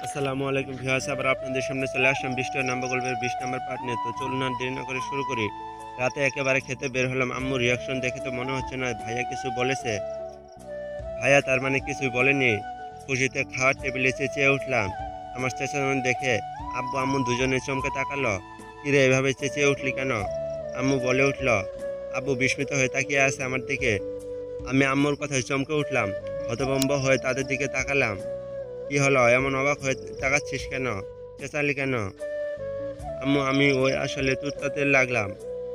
আসসালামু আলাইকুম ভিউয়ার্স, আবার আপনাদের সামনে চলে আসলাম বৃষ্টি নাম্বার গল্পের 20 নাম্বার পার্ট নিয়ে। তো চলুন আর দেরি না করে শুরু করি। রাতে একেবারে খেতে বের হলাম, আম্মুর রিয়াকশন দেখে তো মনে হচ্ছে না ভাইয়া কিছু বলেছে। ভাইয়া তার মানে কিছুই বলেনি। খুশিতে খাওয়ার টেবিলে চেঁচিয়ে উঠলাম। আমার চেঁচানো দেখে আব্বু আম্মু দুজনে চমকে তাকালো। কিরে এভাবে চেঁচিয়ে উঠলি কেন? আম্মু বলে উঠল। আব্বু বিস্মিত হয়ে তাকিয়ে আছে আমার দিকে। আমি আম্মুর কথায় চমকে উঠলাম, হতভম্ব হয়ে তাদের দিকে তাকালাম। কি হলো, এমন অবাক হয়ে তাকাচ্ছিস কেন? চেঁচালি কেন? আম্মু আমি ওই আসলে তুতলাতে লাগলাম।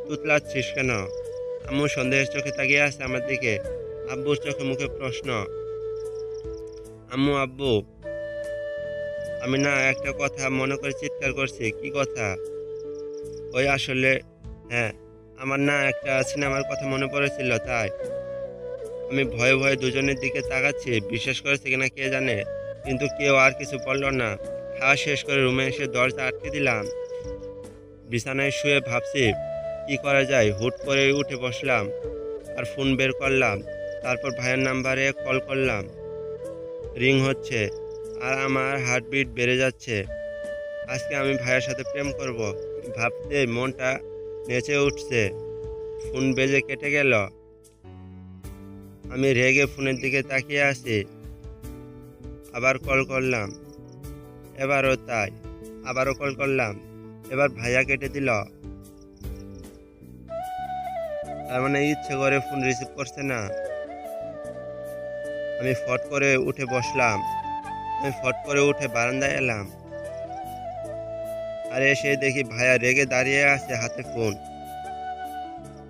তুতলাচ্ছিস কেন? আম্মু সন্দেহের চোখে তাকিয়ে আছে আমার দিকে। আব্বুর চোখে মুখে প্রশ্ন। আব্বু আমি না একটা কথা মনে করে চিৎকার করছি। কি কথা? ওই আসলে হ্যাঁ, আমার না একটা সিনেমার কথা মনে পড়েছিল তাই। আমি ভয়ে ভয়ে দুজনের দিকে তাকাচ্ছি, বিশ্বাস করেছে কিনা কে জানে, কিন্তু কেউ আর কিছু বলল না। খাওয়া শেষ করে রুমে এসে দরজা আটকে দিলাম। বিছানায় শুয়ে ভাবছি কি করা যায়। হুট করে উঠে বসলাম আর ফোন বের করলাম। তারপর ভাইয়ের নাম্বারে কল করলাম। রিং হচ্ছে আর আমার হার্টবিট বেড়ে যাচ্ছে। আজকে আমি ভাইয়ের সাথে প্রেম করব ভাবতে মনটা নেচে উঠছে। ফোন বেজে কেটে গেল। আমি রেগে ফোনের দিকে তাকিয়ে আছি। আবার কল করলাম, এবারও তাই। আবারও কল করলাম, এবার ভাইয়া কেটে দিল। তার মানে ইচ্ছে করে ফোন রিসিভ করছে না। আমি ফট করে উঠে বসলাম। আমি ফট করে উঠে বারান্দায় এলাম। আর এসে দেখি ভাইয়া রেগে দাঁড়িয়ে আছে, হাতে ফোন।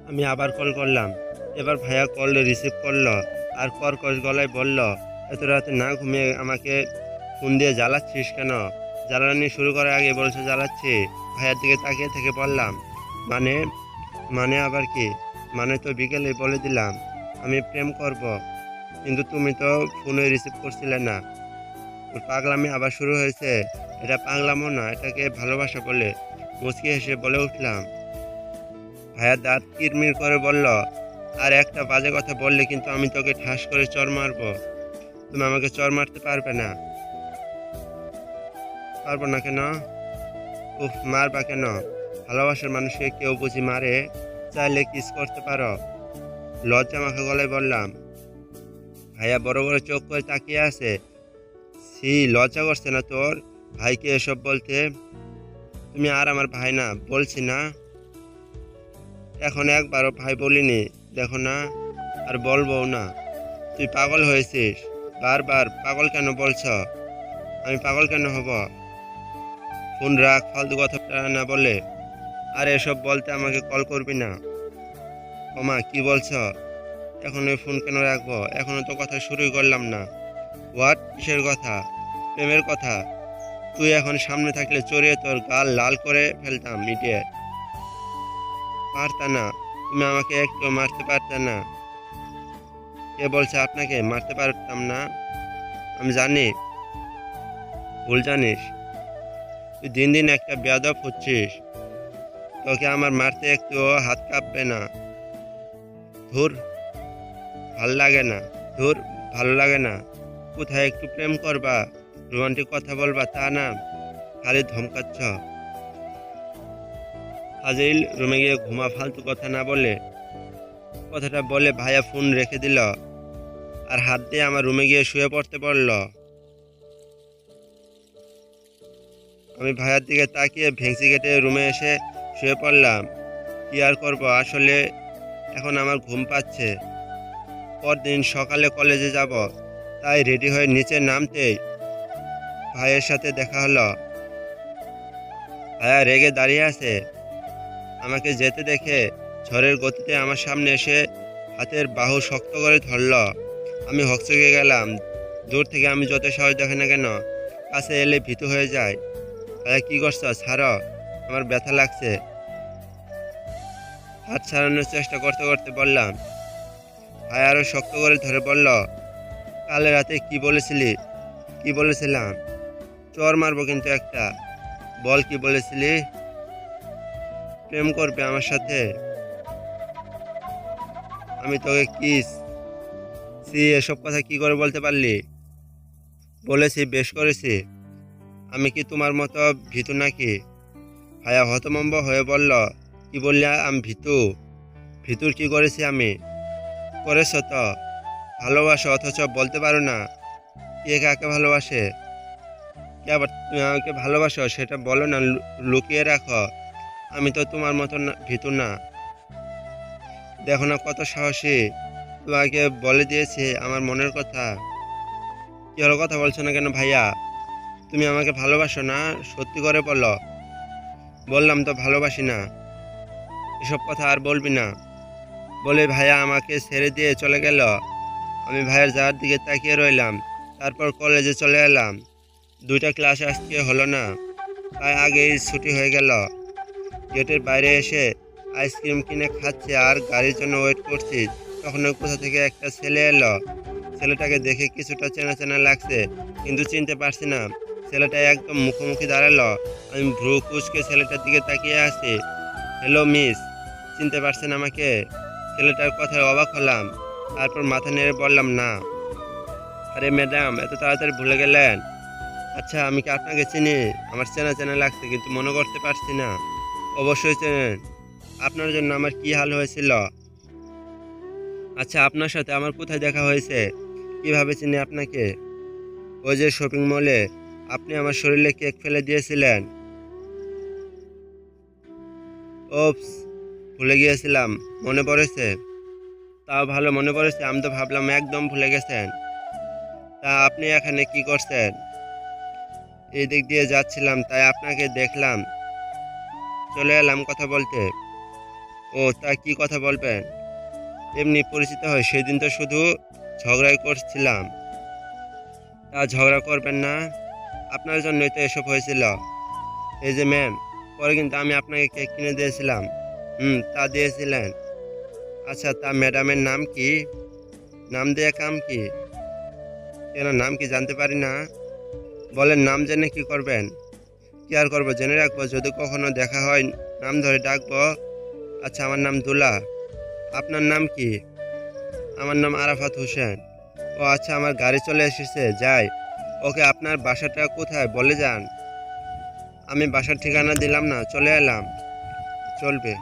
আমি আবার কল করলাম। এবার ভাইয়া কল রিসিভ করলো আর কর্কশ গলায় বলল, এত রাতে না ঘুমিয়ে আমাকে ফোন দিয়ে জ্বালাচ্ছিস কেন? জ্বালানি শুরু করার আগে বলছে জ্বালাচ্ছি। ভাইয়ার দিকে তাকিয়ে থেকে বললাম, মানে মানে আবার কি? মানে তো বিকেলে বলে দিলাম আমি প্রেম করব, কিন্তু তুমি তো ফোনে রিসিভ করছিলে না। ওর পাগলামি আবার শুরু হয়েছে। এটা পাগলামো না, এটাকে ভালোবাসা বলে। মুচকি হেসে বলে উঠলাম। ভাইয়া দাঁত কিরমির করে বলল, আর একটা বাজে কথা বললে কিন্তু আমি তোকে ঠাস করে চড় মারবো। তুমি আমাকে চড় মারতে পারবে না। পারবো না কেন? উফ, মারবা কেন? ভালোবাসার মানুষকে কেউ বুঝি মারে? চাইলে কিস করতে পারো। লজ্জা মাখা গলায় বললাম। ভাইয়া বড় বড় চোখ করে তাকিয়ে আছে। ছি, লজ্জা করছে না তোর ভাইকে এসব বলতে? তুমি আর আমার ভাই না, বলছি না? এখন একবারও ভাই বলিনি, দেখো না, আর বলবো না। তুই পাগল হয়েছিস? বারবার পাগল কেন বলছ? আমি পাগল কেন হব? ফোন রাখ, ফালতু কথা না বলে। আর এসব বলতে আমাকে কল করবি না। ওমা কি বলছ? এখন ওই ফোন কেন রাখবো? এখনো তো কথা শুরুই করলাম না। হোয়াট? কিসের কথা? প্রেমের কথা। তুই এখন সামনে থাকলে চড়িয়ে তোর গাল লাল করে ফেলতাম, মিটিয়ে। পারতা না? তুমি আমাকে একটু মারতে পারতে না? কে বলছে আপনাকে মারতে পারতাম না? আমি জানি, ভুল জানিস। তুই দিন দিন একটা বেয়াদব হচ্ছিস। তোকে আমার মারতে একটু হাত কাঁপবে না? ধুর, ভাল লাগে না। ধুর, ভালো লাগে না। কোথায় একটু প্রেম করবা, রোমান্টিক কথা বলবা, তা না, খালি ধমকাচ্ছ। ফাজিল, রুমে গিয়ে ঘুমা, ফালতু কথা না বলে। কথাটা বলে ভাইয়া ফোন রেখে দিল আর হাত দিয়ে আমার রুমে গিয়ে শুয়ে পড়তে বলল। আমি ভাইয়ার দিকে তাকিয়ে ভেংসি কেটে রুমে এসে শুয়ে পড়লাম। কি আর করবো, আসলে এখন আমার ঘুম পাচ্ছে। পরদিন সকালে কলেজে যাব, তাই রেডি হয়ে নিচে নামতেই ভাইয়ের সাথে দেখা হলো। ভাইয়া রেগে দাঁড়িয়ে আছে। আমাকে যেতে দেখে ঝড়ের গতিতে আমার সামনে এসে হাতের বাহু শক্ত করে ধরল। আমি হকচকে গেলাম। দূর থেকে আমি যত সাহস দেখে না কেন, কাছে এলে ভীতু হয়ে যায়। ভাইয়া কি করছো? ছাড়ো, আমার ব্যথা লাগছে। হাত ছাড়ানোর চেষ্টা করতে করতে বললাম। ভাই আরো শক্ত করে ধরে বলল, কাল রাতে কি বলেছিলি? কি বলেছিলাম? চর মারবো কিন্তু একটা। বল কি বলেছিলি? প্রেম করবে আমার সাথে? আমি তোকে কিস সি এসব কথা কি করে বলতে পারলি? বলেছি, বেশ করেছি। আমি কি তোমার মতো ভীতু নাকি? ভাইয়া হতভম্ব হয়ে বলল, কি বললে? আমি ভীতু? ভীতুর কি করেছি আমি? করেছ তো, ভালোবাসো অথচ বলতে পারো না কে কাকে ভালোবাসে। কে আবার তুমি আমাকে ভালোবাসো সেটা বলো না, লুকিয়ে রাখো। আমি তো তোমার মতো ভীতু না। দেখো না কত সাহসী, তোমাকে বলে দিয়েছি আমার মনের কথা। কি হলো, কথা বলছো না কেন ভাইয়া? তুমি আমাকে ভালোবাসো না? সত্যি করে বলো। বললাম তো ভালোবাসি না। এসব কথা আর বলবি না বলে ভাইয়া আমাকে ছেড়ে দিয়ে চলে গেল। আমি ভাইয়ের যাওয়ার দিকে তাকিয়ে রইলাম। তারপর কলেজে চলে এলাম। 2টা ক্লাস আজকে হলো না, তাই আগেই ছুটি হয়ে গেল। গেটের বাইরে এসে আইসক্রিম কিনে খাচ্ছি আর গাড়ির জন্য ওয়েট করছি। তখন কোথা থেকে একটা ছেলে এলো। ছেলেটাকে দেখে কিছুটা চেনা চেনা লাগছে, কিন্তু চিনতে পারছি না। ছেলেটা একদম মুখোমুখি দাঁড়ালো। আমি ভ্রু কুঁচকে ছেলেটার দিকে তাকিয়ে আছি। হ্যালো মিস, চিনতে পারছেন আমাকে? ছেলেটার কথায় অবাক হলাম। তারপর মাথা নেড়ে বললাম না। আরে ম্যাডাম, এত তাড়াতাড়ি ভুলে গেলেন? আচ্ছা, আমি কি আপনাকে চিনি? আমার চেনা চেনা লাগছে, কিন্তু মনে করতে পারছি না। অবশ্যই চেনেন, আপনার জন্য আমার কি হাল হয়েছিল। আচ্ছা, আপনার সাথে আমার কোথায় দেখা হয়েছে? কিভাবে চিনি আপনাকে? ওই যে শপিং মলে আপনি আমার শরীরে কেক ফেলে দিয়েছিলেন। ওপস, ভুলে গিয়েছিলাম। মনে পড়েছে? তাও ভালো মনে পড়েছে। আমি তো ভাবলাম একদম ভুলে গেছেন। তা আপনি এখানে কি করছেন? এই দিক দিয়ে যাচ্ছিলাম, তাই আপনাকে দেখলাম, চলে এলাম কথা বলতে। ও, তা কি কথা বলবেন? এমনি পরিচিত হয়, সেদিন তো শুধু ঝগড়াই করছিলাম। তা ঝগড়া করবেন না, আপনার জন্যই তো এসব হয়েছিল। এই যে ম্যাম, পরে কিন্তু আমি আপনাকে কেক কিনে দিয়েছিলাম। তা দিয়েছিলেন। আচ্ছা, তা ম্যাডামের নাম কি? নাম দেয়া কাম কি? কেন, নাম কি জানতে পারি না? বলেন, নাম জেনে কি করবেন? কি আর করবো, জেনে রাখবো, যদি কখনো দেখা হয় নাম ধরে ডাকবো। আচ্ছা, আমার নাম দুলা। আপনার নাম কি? আমার নাম আরাফাত হোসেন। ও আচ্ছা, আমার গাড়ি চলে এসেছে, যাই। ওকে, আপনার বাসাটা কোথায় বলে যান। আমি বাসার ঠিকানা দিলাম না, চলে এলাম। চলবে।